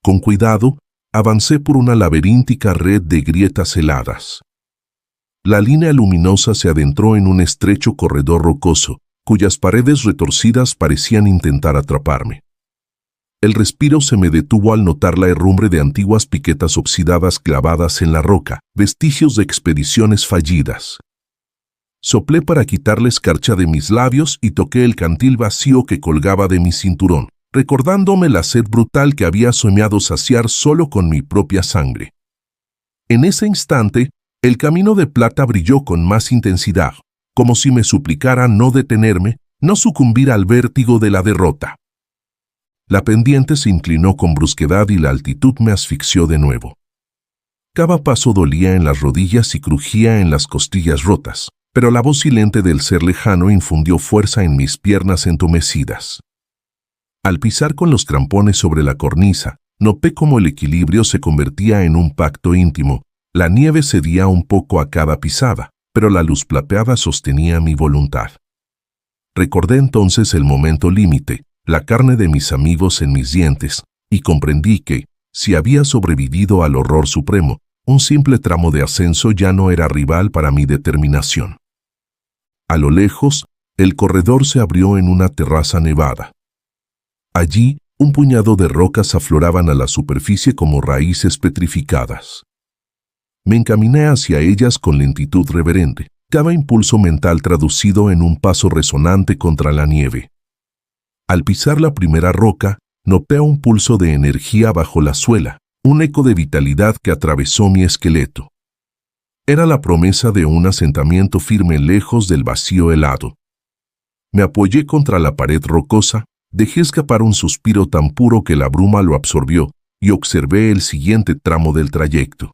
Con cuidado, avancé por una laberíntica red de grietas heladas. La línea luminosa se adentró en un estrecho corredor rocoso, cuyas paredes retorcidas parecían intentar atraparme. El respiro se me detuvo al notar la herrumbre de antiguas piquetas oxidadas clavadas en la roca, vestigios de expediciones fallidas. Soplé para quitar la escarcha de mis labios y toqué el cantil vacío que colgaba de mi cinturón, recordándome la sed brutal que había soñado saciar solo con mi propia sangre. En ese instante, el camino de plata brilló con más intensidad, como si me suplicara no detenerme, no sucumbir al vértigo de la derrota. La pendiente se inclinó con brusquedad y la altitud me asfixió de nuevo. Cada paso dolía en las rodillas y crujía en las costillas rotas, pero la voz silente del ser lejano infundió fuerza en mis piernas entumecidas. Al pisar con los crampones sobre la cornisa, noté cómo el equilibrio se convertía en un pacto íntimo. La nieve cedía un poco a cada pisada, pero la luz plateada sostenía mi voluntad. Recordé entonces el momento límite, la carne de mis amigos en mis dientes, y comprendí que, si había sobrevivido al horror supremo, un simple tramo de ascenso ya no era rival para mi determinación. A lo lejos, el corredor se abrió en una terraza nevada. Allí, un puñado de rocas afloraban a la superficie como raíces petrificadas. Me encaminé hacia ellas con lentitud reverente, cada impulso mental traducido en un paso resonante contra la nieve. Al pisar la primera roca, noté un pulso de energía bajo la suela, un eco de vitalidad que atravesó mi esqueleto. Era la promesa de un asentamiento firme lejos del vacío helado. Me apoyé contra la pared rocosa, dejé escapar un suspiro tan puro que la bruma lo absorbió y observé el siguiente tramo del trayecto.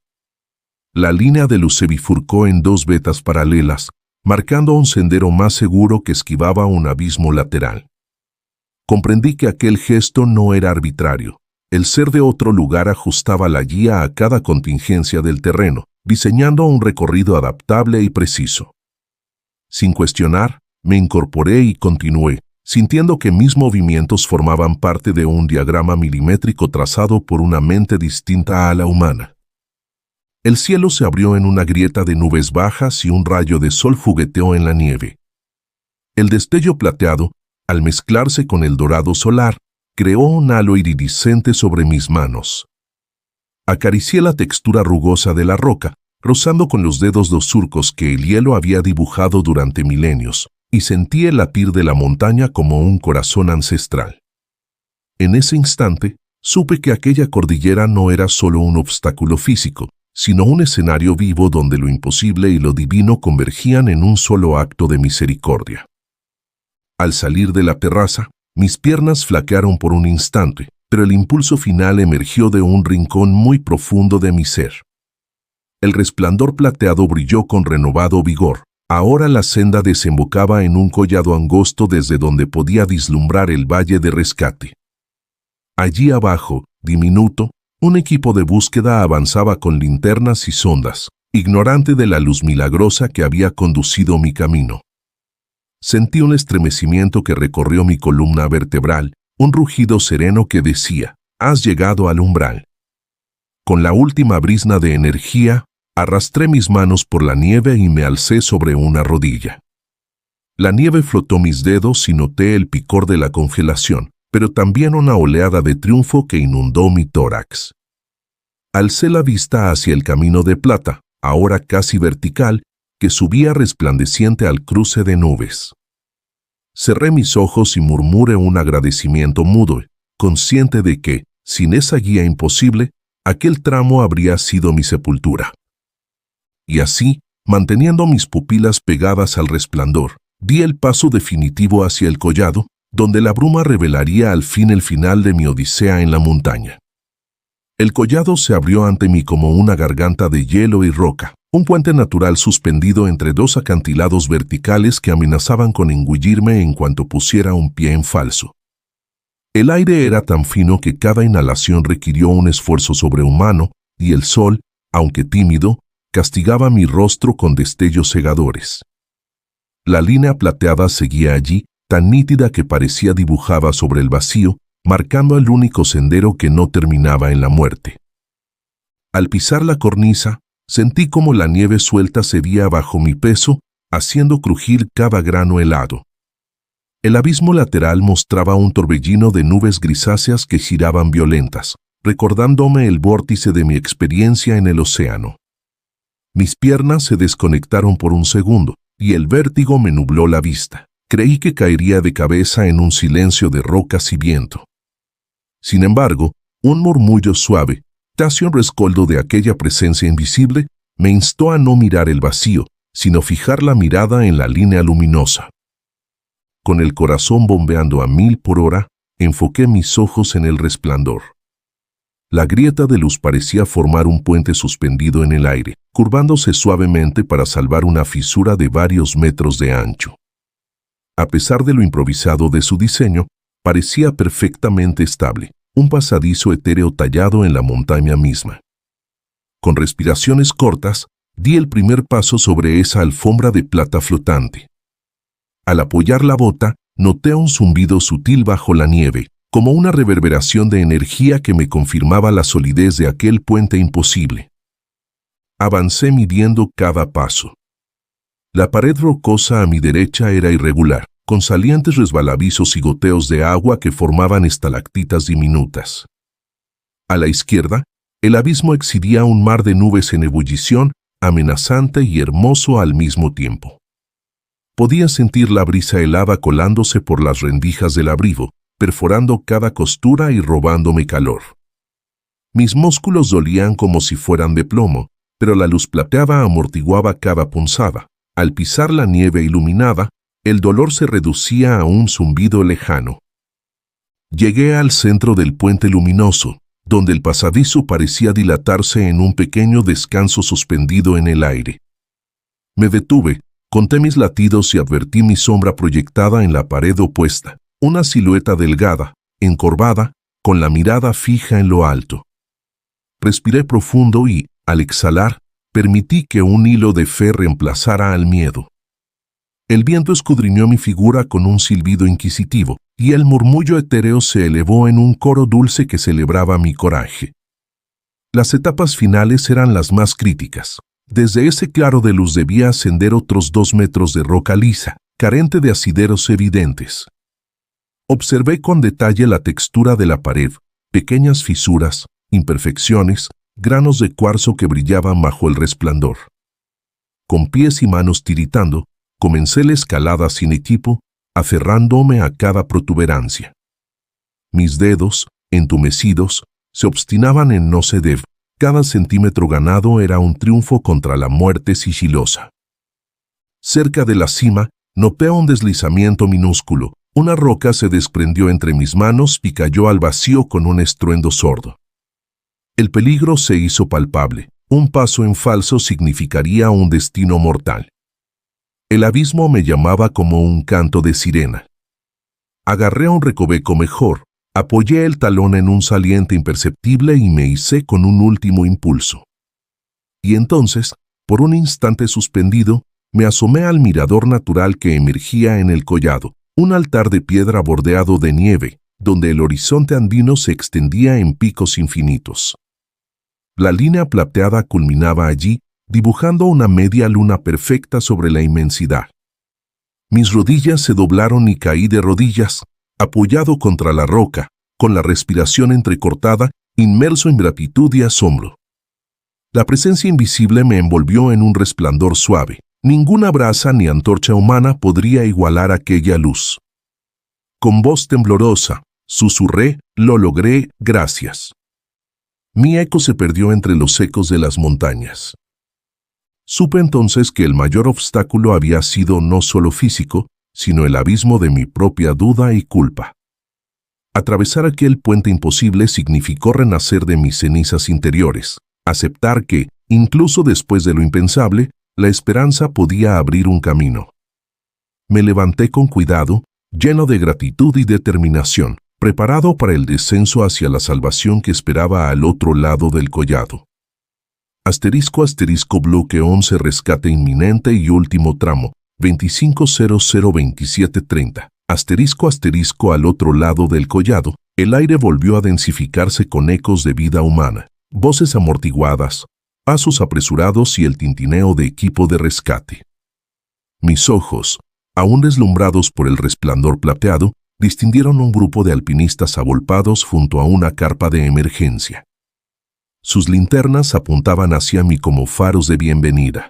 La línea de luz se bifurcó en dos vetas paralelas, marcando un sendero más seguro que esquivaba un abismo lateral. Comprendí que aquel gesto no era arbitrario. El ser de otro lugar ajustaba la guía a cada contingencia del terreno, diseñando un recorrido adaptable y preciso. Sin cuestionar, me incorporé y continué, sintiendo que mis movimientos formaban parte de un diagrama milimétrico trazado por una mente distinta a la humana. El cielo se abrió en una grieta de nubes bajas y un rayo de sol jugueteó en la nieve. El destello plateado, al mezclarse con el dorado solar, creó un halo iridiscente sobre mis manos. Acaricié la textura rugosa de la roca, rozando con los dedos los surcos que el hielo había dibujado durante milenios, y sentí el latir de la montaña como un corazón ancestral. En ese instante, supe que aquella cordillera no era solo un obstáculo físico, sino un escenario vivo donde lo imposible y lo divino convergían en un solo acto de misericordia. Al salir de la terraza, Mis piernas flaquearon por un instante, pero el impulso final emergió de un rincón muy profundo de mi ser. El resplandor plateado brilló con renovado vigor. Ahora la senda desembocaba en un collado angosto desde donde podía vislumbrar el valle de rescate. Allí abajo, diminuto, un equipo de búsqueda avanzaba con linternas y sondas, ignorante de la luz milagrosa que había conducido mi camino. Sentí un estremecimiento que recorrió mi columna vertebral, un rugido sereno que decía, «Has llegado al umbral». Con la última brizna de energía, arrastré mis manos por la nieve y me alcé sobre una rodilla. La nieve flotó mis dedos y noté el picor de la congelación, pero también una oleada de triunfo que inundó mi tórax. Alcé la vista hacia el camino de plata, ahora casi vertical, que subía resplandeciente al cruce de nubes. Cerré mis ojos y murmuré un agradecimiento mudo, consciente de que, sin esa guía imposible, aquel tramo habría sido mi sepultura. Y así, manteniendo mis pupilas pegadas al resplandor, di el paso definitivo hacia el collado, donde la bruma revelaría al fin el final de mi odisea en la montaña. El collado se abrió ante mí como una garganta de hielo y roca, un puente natural suspendido entre dos acantilados verticales que amenazaban con engullirme en cuanto pusiera un pie en falso. El aire era tan fino que cada inhalación requirió un esfuerzo sobrehumano, y el sol, aunque tímido, castigaba mi rostro con destellos cegadores. La línea plateada seguía allí, tan nítida que parecía dibujada sobre el vacío, marcando el único sendero que no terminaba en la muerte. Al pisar la cornisa, sentí como la nieve suelta cedía bajo mi peso, haciendo crujir cada grano helado. El abismo lateral mostraba un torbellino de nubes grisáceas que giraban violentas, recordándome el vórtice de mi experiencia en el océano. Mis piernas se desconectaron por un segundo, y el vértigo me nubló la vista. Creí que caería de cabeza en un silencio de rocas y viento. Sin embargo, un murmullo suave, casi un rescoldo de aquella presencia invisible, me instó a no mirar el vacío, sino fijar la mirada en la línea luminosa. Con el corazón bombeando a 1000 por hora, enfoqué mis ojos en el resplandor. La grieta de luz parecía formar un puente suspendido en el aire, curvándose suavemente para salvar una fisura de varios metros de ancho. A pesar de lo improvisado de su diseño, parecía perfectamente estable, un pasadizo etéreo tallado en la montaña misma. Con respiraciones cortas, di el primer paso sobre esa alfombra de plata flotante. Al apoyar la bota, noté un zumbido sutil bajo la nieve, como una reverberación de energía que me confirmaba la solidez de aquel puente imposible. Avancé midiendo cada paso. La pared rocosa a mi derecha era irregular, con salientes resbaladizos y goteos de agua que formaban estalactitas diminutas. A la izquierda, el abismo exhibía un mar de nubes en ebullición, amenazante y hermoso al mismo tiempo. Podía sentir la brisa helada colándose por las rendijas del abrigo, perforando cada costura y robándome calor. Mis músculos dolían como si fueran de plomo, pero la luz plateada amortiguaba cada punzada. Al pisar la nieve iluminada, el dolor se reducía a un zumbido lejano. Llegué al centro del puente luminoso, donde el pasadizo parecía dilatarse en un pequeño descanso suspendido en el aire. Me detuve, conté mis latidos y advertí mi sombra proyectada en la pared opuesta, una silueta delgada, encorvada, con la mirada fija en lo alto. Respiré profundo y, al exhalar, permití que un hilo de fe reemplazara al miedo. El viento escudriñó mi figura con un silbido inquisitivo, y el murmullo etéreo se elevó en un coro dulce que celebraba mi coraje. Las etapas finales eran las más críticas. Desde ese claro de luz debía ascender otros 2 metros de roca lisa, carente de asideros evidentes. Observé con detalle la textura de la pared, pequeñas fisuras, imperfecciones, granos de cuarzo que brillaban bajo el resplandor. Con pies y manos tiritando, comencé la escalada sin equipo, aferrándome a cada protuberancia. Mis dedos, entumecidos, se obstinaban en no ceder. Cada centímetro ganado era un triunfo contra la muerte sigilosa. Cerca de la cima, noté un deslizamiento minúsculo, Una roca se desprendió entre mis manos y cayó al vacío con un estruendo sordo. El peligro se hizo palpable. Un paso en falso significaría un destino mortal. El abismo me llamaba como un canto de sirena. Agarré un recoveco mejor, apoyé el talón en un saliente imperceptible y me hicé con un último impulso. Y entonces, por un instante suspendido, me asomé al mirador natural que emergía en el collado, un altar de piedra bordeado de nieve, donde el horizonte andino se extendía en picos infinitos. La línea plateada culminaba allí, dibujando una media luna perfecta sobre la inmensidad. Mis rodillas se doblaron y caí de rodillas, apoyado contra la roca, con la respiración entrecortada, inmerso en gratitud y asombro. La presencia invisible me envolvió en un resplandor suave. Ninguna brasa ni antorcha humana podría igualar aquella luz. Con voz temblorosa, susurré, lo logré, gracias. Mi eco se perdió entre los ecos de las montañas. Supe entonces que el mayor obstáculo había sido no solo físico, sino el abismo de mi propia duda y culpa. Atravesar aquel puente imposible significó renacer de mis cenizas interiores, aceptar que, incluso después de lo impensable, la esperanza podía abrir un camino. Me levanté con cuidado, lleno de gratitud y determinación, preparado para el descenso hacia la salvación que esperaba al otro lado del collado. *** bloque 11 rescate inminente y último tramo, 25002730. *** al otro lado del collado, el aire volvió a densificarse con ecos de vida humana, voces amortiguadas, pasos apresurados y el tintineo de equipo de rescate. Mis ojos, aún deslumbrados por el resplandor plateado, distinguieron un grupo de alpinistas agolpados junto a una carpa de emergencia. Sus linternas apuntaban hacia mí como faros de bienvenida.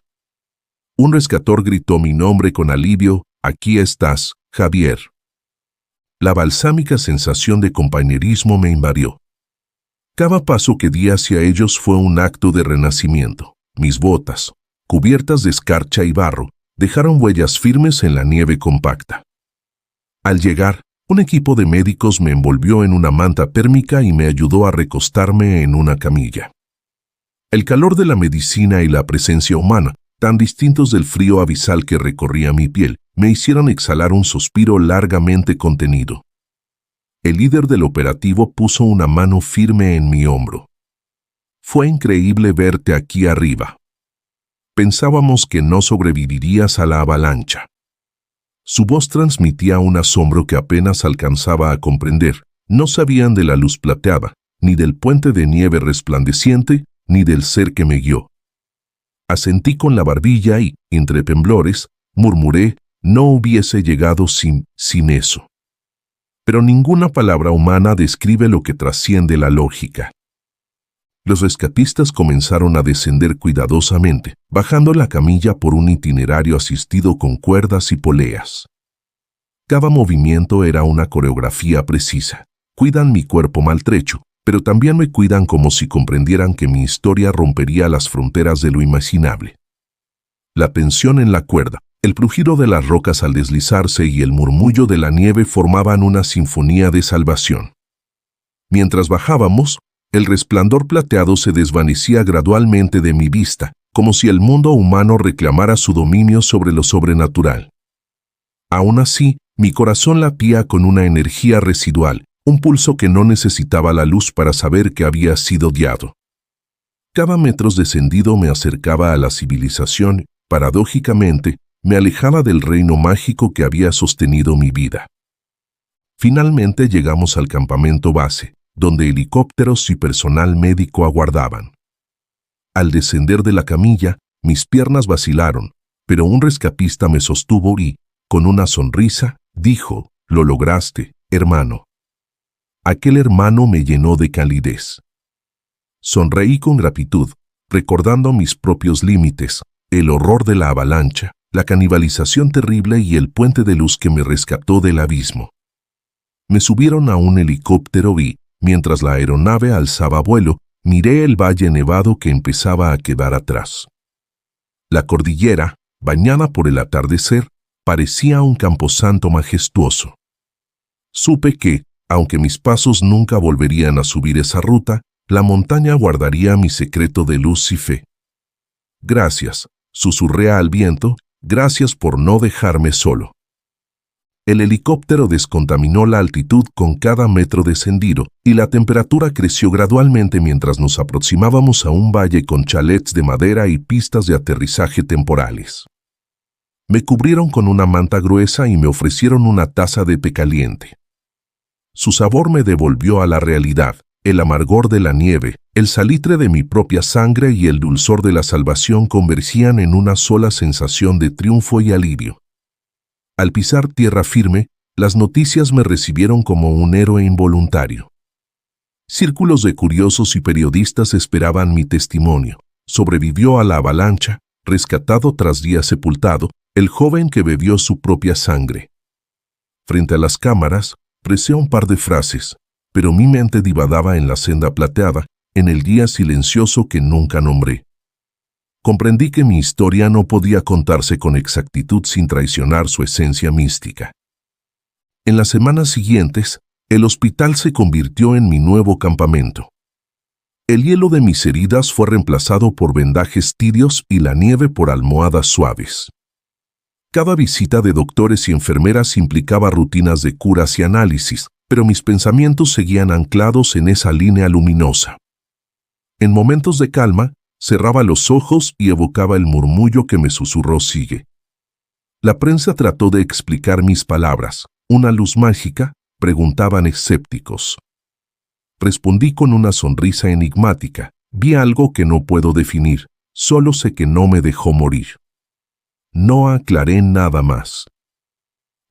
Un rescatador gritó mi nombre con alivio: «Aquí estás, Javier». La balsámica sensación de compañerismo me invadió. Cada paso que di hacia ellos fue un acto de renacimiento. Mis botas, cubiertas de escarcha y barro, dejaron huellas firmes en la nieve compacta. Al llegar, un equipo de médicos me envolvió en una manta térmica y me ayudó a recostarme en una camilla. El calor de la medicina y la presencia humana, tan distintos del frío abisal que recorría mi piel, me hicieron exhalar un suspiro largamente contenido. El líder del operativo puso una mano firme en mi hombro. «Fue increíble verte aquí arriba. Pensábamos que no sobrevivirías a la avalancha». Su voz transmitía un asombro que apenas alcanzaba a comprender. No sabían de la luz plateada, ni del puente de nieve resplandeciente, ni del ser que me guió. Asentí con la barbilla y, entre temblores, murmuré: «No hubiese llegado sin eso». Pero ninguna palabra humana describe lo que trasciende la lógica. Los rescatistas comenzaron a descender cuidadosamente, bajando la camilla por un itinerario asistido con cuerdas y poleas. Cada movimiento era una coreografía precisa. Cuidan mi cuerpo maltrecho, pero también me cuidan como si comprendieran que mi historia rompería las fronteras de lo imaginable. La tensión en la cuerda, el crujido de las rocas al deslizarse y el murmullo de la nieve formaban una sinfonía de salvación. Mientras bajábamos, el resplandor plateado se desvanecía gradualmente de mi vista, como si el mundo humano reclamara su dominio sobre lo sobrenatural. Aún así, mi corazón latía con una energía residual, un pulso que no necesitaba la luz para saber que había sido guiado. Cada metro descendido me acercaba a la civilización, paradójicamente, me alejaba del reino mágico que había sostenido mi vida. Finalmente llegamos al campamento base, donde helicópteros y personal médico aguardaban. Al descender de la camilla, mis piernas vacilaron, pero un rescatista me sostuvo y, con una sonrisa, dijo: «Lo lograste, hermano». Aquel hermano me llenó de calidez. Sonreí con gratitud, recordando mis propios límites, el horror de la avalancha, la canibalización terrible y el puente de luz que me rescató del abismo. Me subieron a un helicóptero y, mientras la aeronave alzaba vuelo, miré el valle nevado que empezaba a quedar atrás. La cordillera, bañada por el atardecer, parecía un camposanto majestuoso. Supe que, aunque mis pasos nunca volverían a subir esa ruta, la montaña guardaría mi secreto de luz y fe. Gracias, susurré al viento, gracias por no dejarme solo. El helicóptero descontaminó la altitud con cada metro descendido y la temperatura creció gradualmente mientras nos aproximábamos a un valle con chalets de madera y pistas de aterrizaje temporales. Me cubrieron con una manta gruesa y me ofrecieron una taza de té caliente. Su sabor me devolvió a la realidad, el amargor de la nieve, el salitre de mi propia sangre y el dulzor de la salvación convergían en una sola sensación de triunfo y alivio. Al pisar tierra firme, las noticias me recibieron como un héroe involuntario. Círculos de curiosos y periodistas esperaban mi testimonio. Sobrevivió a la avalancha, rescatado tras días sepultado, el joven que bebió su propia sangre. Frente a las cámaras, recé un par de frases, pero mi mente divagaba en la senda plateada, en el día silencioso que nunca nombré. Comprendí que mi historia no podía contarse con exactitud sin traicionar su esencia mística. En las semanas siguientes, el hospital se convirtió en mi nuevo campamento. El hielo de mis heridas fue reemplazado por vendajes tibios y la nieve por almohadas suaves. Cada visita de doctores y enfermeras implicaba rutinas de curas y análisis, pero mis pensamientos seguían anclados en esa línea luminosa. En momentos de calma, cerraba los ojos y evocaba el murmullo que me susurró sigue. La prensa trató de explicar mis palabras. ¿Una luz mágica?, preguntaban escépticos. Respondí con una sonrisa enigmática. Vi algo que no puedo definir, solo sé que no me dejó morir. No aclaré nada más.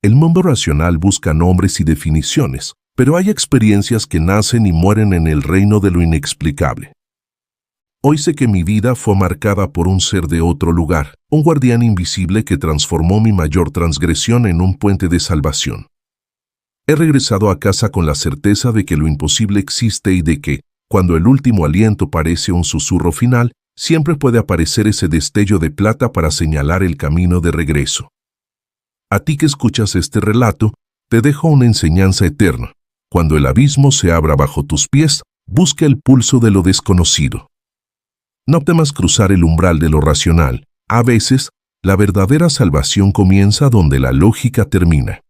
El mundo racional busca nombres y definiciones, pero hay experiencias que nacen y mueren en el reino de lo inexplicable. Hoy sé que mi vida fue marcada por un ser de otro lugar, un guardián invisible que transformó mi mayor transgresión en un puente de salvación. He regresado a casa con la certeza de que lo imposible existe y de que, cuando el último aliento parece un susurro final, siempre puede aparecer ese destello de plata para señalar el camino de regreso. A ti que escuchas este relato, te dejo una enseñanza eterna. Cuando el abismo se abra bajo tus pies, busca el pulso de lo desconocido. No temas cruzar el umbral de lo racional. A veces, la verdadera salvación comienza donde la lógica termina.